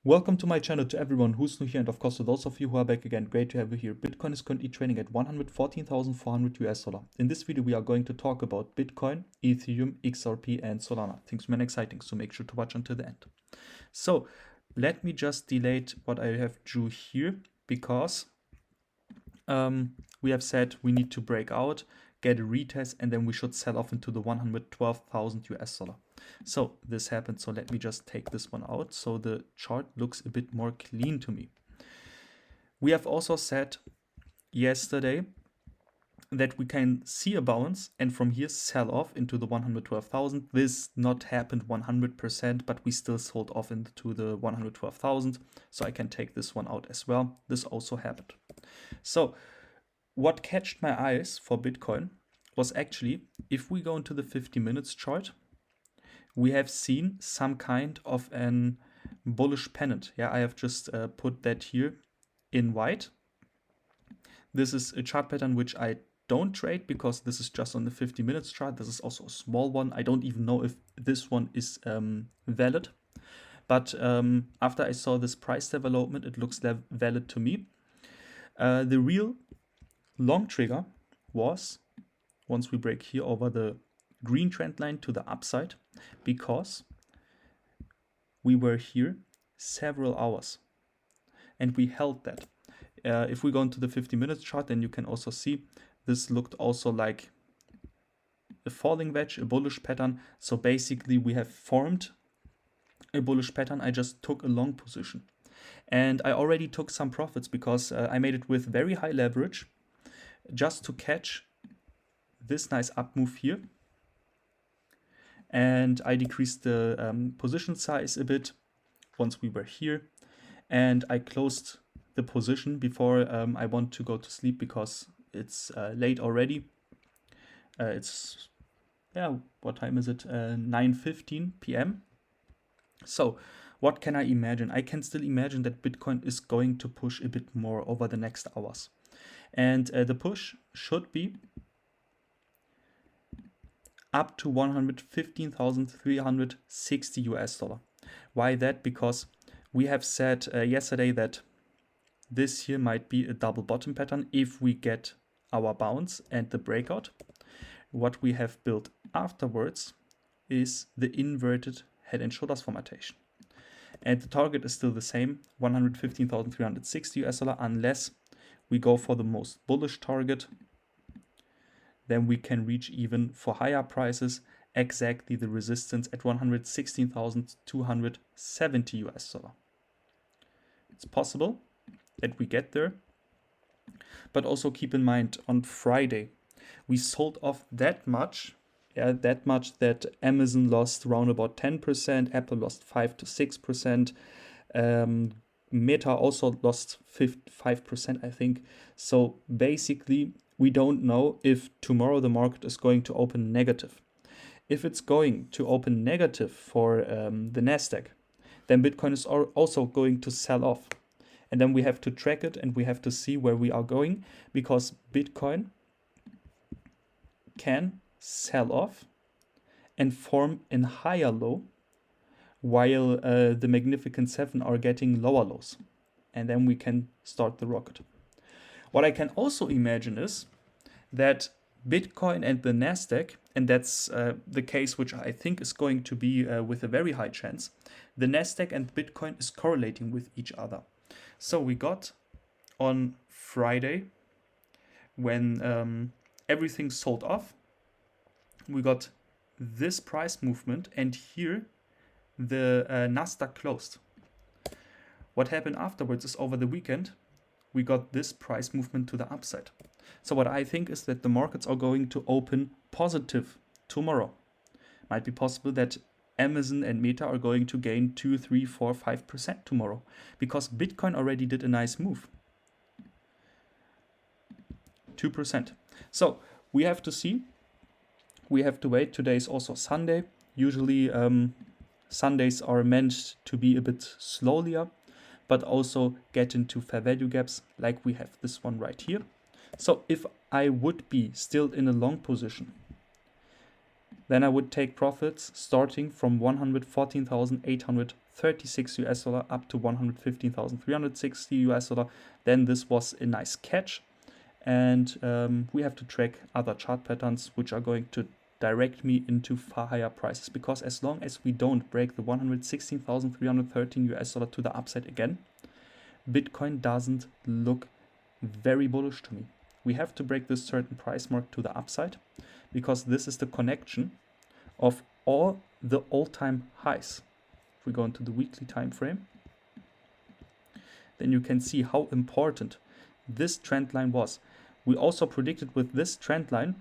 Welcome to my channel to everyone who's new here, and of course to those of you who are back again, great to have you here. Bitcoin is currently trading at $114,400 US. In this video we are going to talk about Bitcoin, Ethereum, XRP and Solana. Things remain exciting, so make sure to watch until the end. So let me just delete what I have drew here, because we have said we need to break out, get a retest, and then we should sell off into the 112,000 US dollar. So this happened, so let me just take this one out so the chart looks a bit more clean to me. We have also said yesterday that we can see a bounce and from here sell off into the 112,000. This not happened 100%, but we still sold off into the 112,000, so I can take this one out as well. This also happened. So what catched my eyes for Bitcoin was actually, if we go into the 50 minutes chart, we have seen some kind of an bullish pennant. Yeah, I have just put that here in white. This is a chart pattern which I don't trade because this is just on the 50 minutes chart. This is also a small one. I don't even know if this one is valid. But after I saw this price development, it looks valid to me. The real long trigger was once we break here over the green trend line to the upside, because we were here several hours and we held that. If we go into the 50 minutes chart, then you can also see this looked also like a falling wedge, a bullish pattern. So basically we have formed a bullish pattern. I just took a long position and I already took some profits because I made it with very high leverage just to catch this nice up move here. And I decreased the position size a bit once we were here, and I closed the position before I want to go to sleep because it's late already. It's, yeah, what time is it? 9:15 p.m. So what can I imagine? I can still imagine that Bitcoin is going to push a bit more over the next hours, and the push should be up to 115,360 US dollar. Why that? Because we have said yesterday that this here might be a double bottom pattern if we get our bounce and the breakout. What we have built afterwards is the inverted head and shoulders formatation. And the target is still the same, 115,360 US dollar, unless we go for the most bullish target. Then we can reach even for higher prices exactly the resistance at 116,270 US dollar. It's possible that we get there, but also keep in mind on Friday we sold off that much, that Amazon lost around about 10%, Apple lost 5 to 6%, Meta also lost 5%, I think. So basically we don't know if tomorrow the market is going to open negative. If it's going to open negative for the Nasdaq, then Bitcoin is also going to sell off. And then we have to track it and we have to see where we are going, because Bitcoin can sell off and form a higher low while the Magnificent Seven are getting lower lows. And then we can start the rocket. What I can also imagine is that Bitcoin and the Nasdaq, and that's the case which I think is going to be with a very high chance, the Nasdaq and Bitcoin is correlating with each other. So we got on Friday, when everything sold off, we got this price movement, and here the Nasdaq closed. What happened afterwards is over the weekend, we got this price movement to the upside. So what I think is that the markets are going to open positive tomorrow. Might be possible that Amazon and Meta are going to gain 2, 3, 4, 5% tomorrow, because Bitcoin already did a nice move. 2%. So we have to see. We have to wait. Today is also Sunday. Usually Sundays are meant to be a bit slower, but also get into fair value gaps like we have this one right here. So if I would be still in a long position, then I would take profits starting from 114,800 136 US dollar up to 115,360 US dollar, then this was a nice catch. And we have to track other chart patterns which are going to direct me into far higher prices, because as long as we don't break the 116,313 US dollar to the upside again, Bitcoin doesn't look very bullish to me. We have to break this certain price mark to the upside, because this is the connection of all the all-time highs. If we go into the weekly time frame, then you can see how important this trend line was. We also predicted with this trend line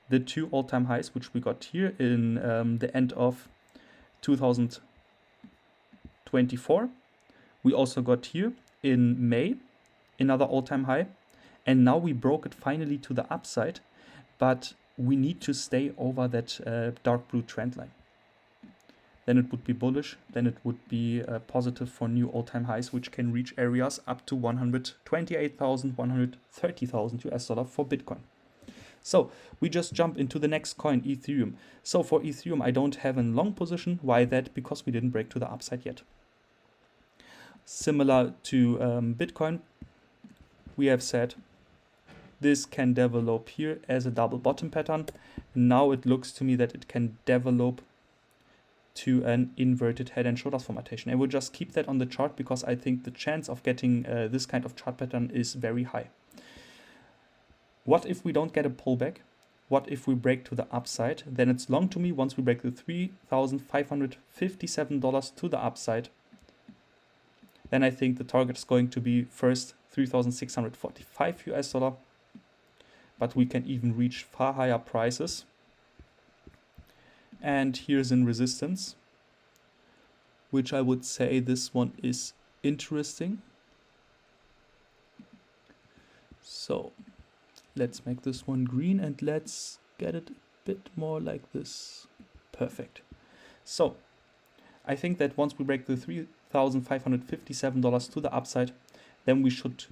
the two all-time highs which we got here in the end of 2024. We also got here in May another all-time high, and now we broke it finally to the upside, but we need to stay over that dark blue trend line. Then it would be bullish, then it would be positive for new all-time highs, which can reach areas up to 128,000, 130,000 US dollar for Bitcoin. So we just jump into the next coin, Ethereum. So for Ethereum, I don't have a long position. Why that? Because we didn't break to the upside yet. Similar to Bitcoin, we have said this can develop here as a double bottom pattern. Now it looks to me that it can develop to an inverted head and shoulders formatation. I will just keep that on the chart because I think the chance of getting this kind of chart pattern is very high. What if we don't get a pullback? What if we break to the upside? Then it's long to me. Once we break the $3,557 to the upside, then I think the target is going to be first 3,645 US dollar, but we can even reach far higher prices. And here's in resistance, which I would say this one is interesting. So let's make this one green and let's get it a bit more like this. Perfect. So I think that once we break the $3,557 to the upside, then we should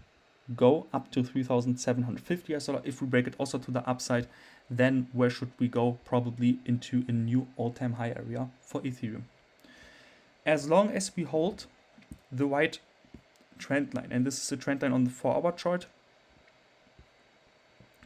go up to 3,750 US dollar. If we break it also to the upside, then where should we go? Probably into a new all-time high area for Ethereum. As long as we hold the white trend line, and this is the trend line on the 4-hour chart,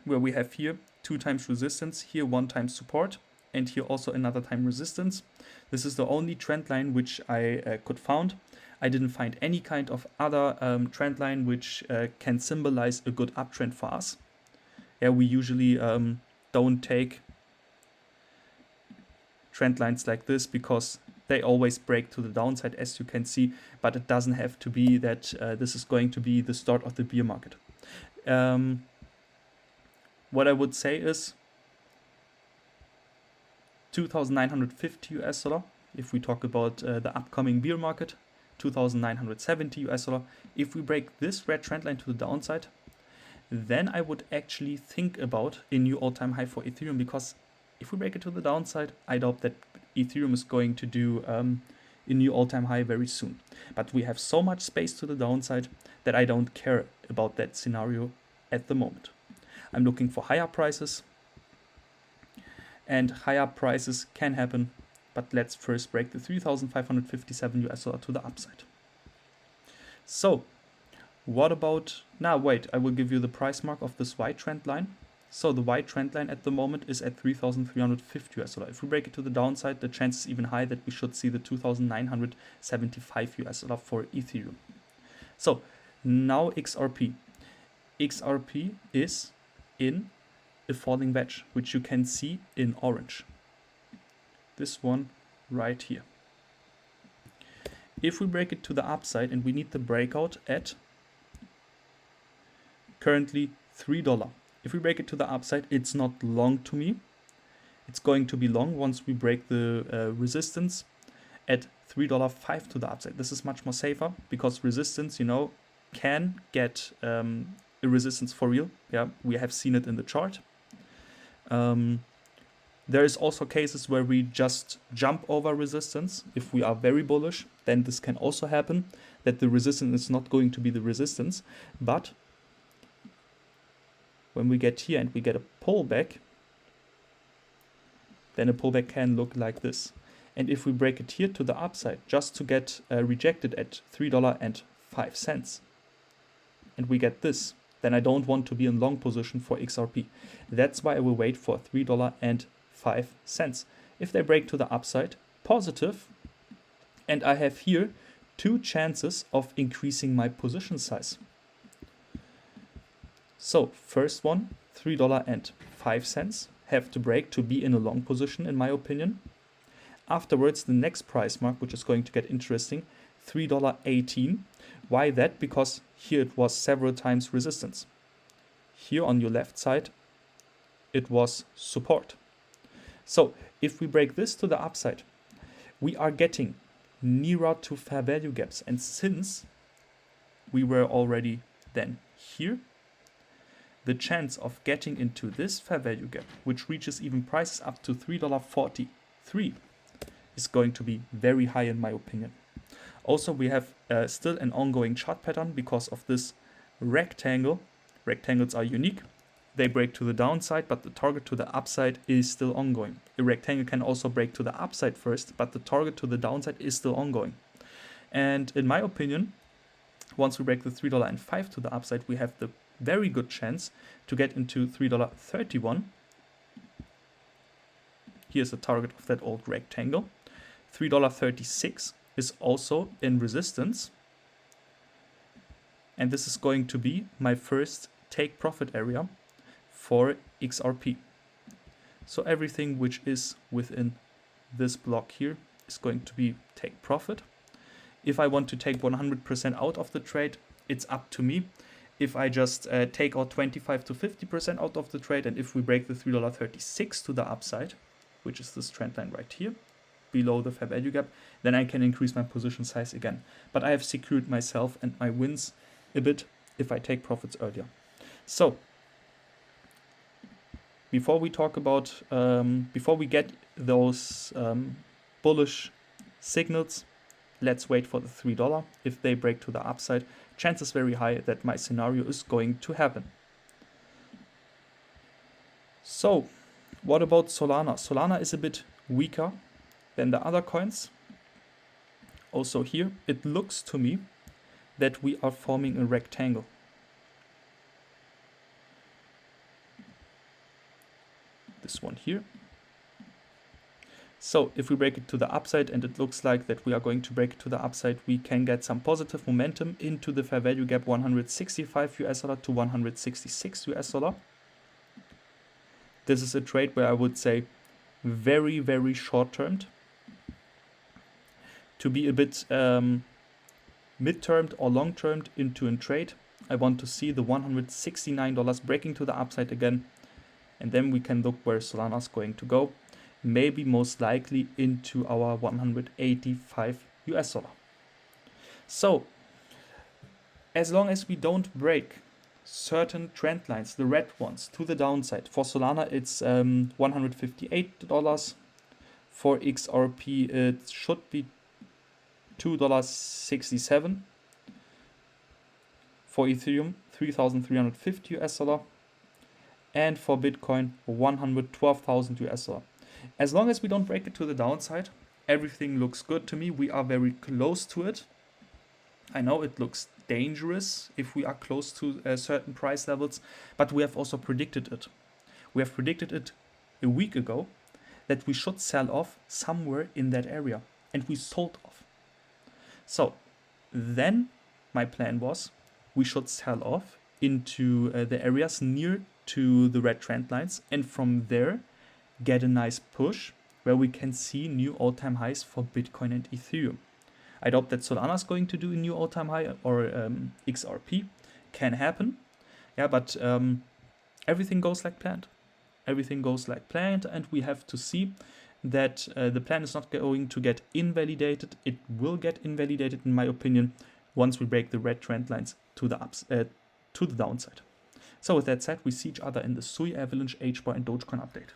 where we have here 2 times resistance, here 1 time support, and here also another time resistance. This is the only trend line which I could find. I didn't find any kind of other trend line which can symbolize a good uptrend for us. Yeah, we usually don't take trend lines like this because they always break to the downside, as you can see, but it doesn't have to be that this is going to be the start of the bear market. What I would say is 2,950 US dollar if we talk about the upcoming bear market, 2,970 US dollar. If we break this red trend line to the downside, then I would actually think about a new all-time high for Ethereum, because if we break it to the downside, I doubt that Ethereum is going to do a new all-time high very soon. But we have so much space to the downside that I don't care about that scenario at the moment. I'm looking for higher prices, and higher prices can happen, but let's first break the 3,557 US dollar to the upside. So what about, now wait, I will give you the price mark of this white trend line. So the white trend line at the moment is at 3,350 US dollar. If we break it to the downside, the chance is even high that we should see the 2,975 US dollar for Ethereum. So now XRP. XRP is in a falling wedge, which you can see in orange. This one right here. If we break it to the upside, and we need the breakout at currently $3. If we break it to the upside, it's not long to me. It's going to be long once we break the resistance at $3.05 to the upside. This is much more safer, because resistance, you know, can get a resistance for real. Yeah, we have seen it in the chart. There is also cases where we just jump over resistance. If we are very bullish, then this can also happen, that the resistance is not going to be the resistance. But when we get here and we get a pullback, then a pullback can look like this. And if we break it here to the upside, just to get rejected at $3.05, and we get this, then I don't want to be in long position for XRP. That's why I will wait for $3.05. If they break to the upside, positive, and I have here 2 chances of increasing my position size. So first one, $3.05 have to break to be in a long position, in my opinion. Afterwards, the next price mark, which is going to get interesting, $3.18. Why that? Because here it was several times resistance. Here on your left side, it was support. So if we break this to the upside, we are getting nearer to fair value gaps. And since we were already then here, the chance of getting into this fair value gap, which reaches even prices up to $3.43, is going to be very high in my opinion. Also, we have still an ongoing chart pattern because of this rectangle. Rectangles are unique. They break to the downside, but the target to the upside is still ongoing. A rectangle can also break to the upside first, but the target to the downside is still ongoing. And in my opinion, once we break the $3.05 to the upside, we have the very good chance to get into $3.31. Here's the target of that old rectangle. $3.36 is also in resistance. And this is going to be my first take profit area for XRP. So everything which is within this block here is going to be take profit. If I want to take 100% out of the trade, it's up to me. If I just take out 25 to 50% out of the trade, and if we break the $3.36 to the upside, which is this trend line right here, below the fair value gap, then I can increase my position size again. But I have secured myself and my wins a bit if I take profits earlier. So before we talk about, before we get those bullish signals, let's wait for the $3. If they break to the upside, chances very high that my scenario is going to happen. So what about Solana? Solana is a bit weaker than the other coins. Also here, it looks to me that we are forming a rectangle. This one here. So if we break it to the upside, and it looks like that we are going to break it to the upside, we can get some positive momentum into the fair value gap $165 to $166. This is a trade where I would say very, very short-termed. To be a bit mid-termed or long-termed into a trade, I want to see the $169 breaking to the upside again. And then we can look where Solana is going to go. Maybe most likely into our $185. So as long as we don't break certain trend lines, the red ones, to the downside, for Solana it's $158. For XRP it should be $2.67. For Ethereum $3,350. And for Bitcoin $112,000. As long as we don't break it to the downside, everything looks good to me. We are very close to it. I know it looks dangerous if we are close to certain price levels, but we have also predicted it. We have predicted it a week ago that we should sell off somewhere in that area, and we sold off. So then my plan was we should sell off into the areas near to the red trend lines, and from there get a nice push where we can see new all-time highs for Bitcoin and Ethereum. I doubt that Solana is going to do a new all-time high, or XRP. Can happen. Yeah, but everything goes like planned. Everything goes like planned, and we have to see that the plan is not going to get invalidated. It will get invalidated, in my opinion, once we break the red trend lines to the downside. So with that said, we see each other in the Sui, Avalanche, HBAR and Dogecoin update.